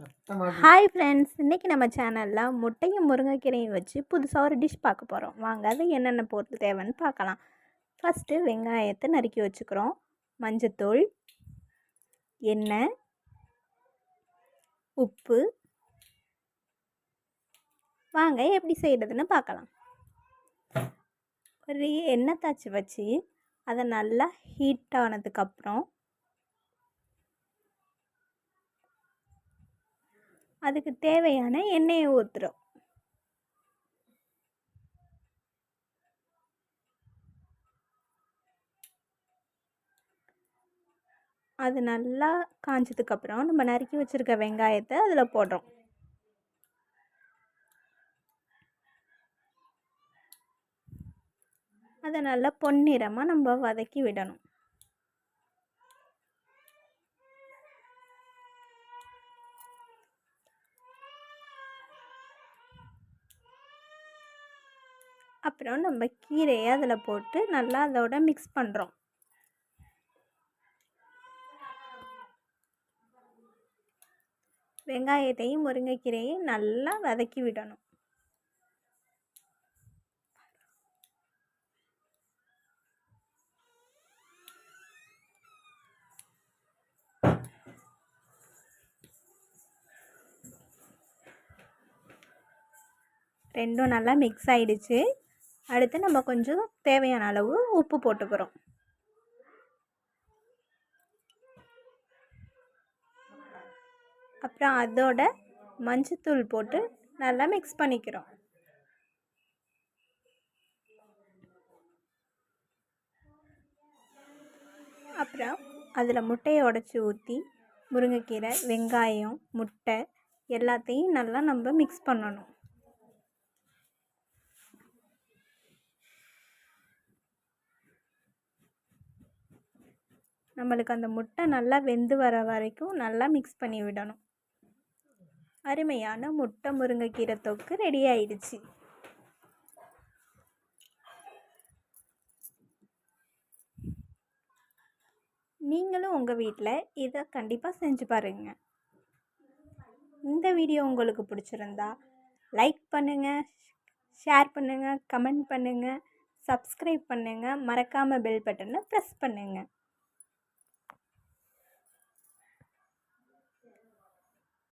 Hi friends, இன்றைக்கி நம்ம சேனலில் முட்டையும் முருங்கைக்கீரையும் வச்சு புதுசாக ஒரு டிஷ் பார்க்க போகிறோம். வாங்க அது என்னென்ன பொருள் தேவைன்னு பார்க்கலாம். ஃபஸ்ட்டு வெங்காயத்தை நறுக்கி வச்சுக்கிறோம். மஞ்சத்தூள், எண்ணெய், உப்பு. வாங்க எப்படி செய்கிறதுன்னு பார்க்கலாம். ஒரு எண்ணெய் தாச்சி வச்சு அதை நல்லா ஹீட் ஆனதுக்கப்புறம் அதுக்கு தேவையான எண்ணெயை ஊற்றுறோம். அது நல்லா காஞ்சதுக்கப்புறம் நம்ம நறுக்கி வச்சுருக்க வெங்காயத்தை அதில் போடுறோம். அதை நல்லா பொன்னிறமாக நம்ம வதக்கி விடணும். அப்புறம் நம்ம கீரையை அதில் போட்டு நல்லா அதோட மிக்ஸ் பண்ணுறோம். வெங்காயத்தையும் முருங்கைக்கீரையும் நல்லா வதக்கி விடணும். ரெண்டும் நல்லா மிக்ஸ் ஆகிடுச்சு. அடுத்து நம்ம கொஞ்சம் தேவையான அளவு உப்பு போட்டுக்கிறோம். அப்புறம் அதோட மஞ்சத்தூள் போட்டு நல்லா மிக்ஸ் பண்ணிக்கிறோம். அப்புறம் அதில் முட்டையை உடச்சி ஊற்றி முருங்கைக்கீரை, வெங்காயம், முட்டை எல்லாத்தையும் நல்லா நம்ம மிக்ஸ் பண்ணணும். நம்மளுக்கு அந்த முட்டை நல்லா வெந்து வர வரைக்கும் நல்லா மிக்ஸ் பண்ணி விடணும். அருமையான முட்டை முருங்கைக்கீரை தொக்கு ரெடி ஆயிடுச்சு. நீங்களும் உங்கள் வீட்டில் இதை கண்டிப்பாக செஞ்சு பாருங்கள். இந்த வீடியோ உங்களுக்கு பிடிச்சிருந்தா லைக் பண்ணுங்கள், ஷேர் பண்ணுங்கள், கமெண்ட் பண்ணுங்கள், சப்ஸ்கிரைப் பண்ணுங்கள், மறக்காமல் பெல் பட்டனை ப்ரெஸ் பண்ணுங்கள்.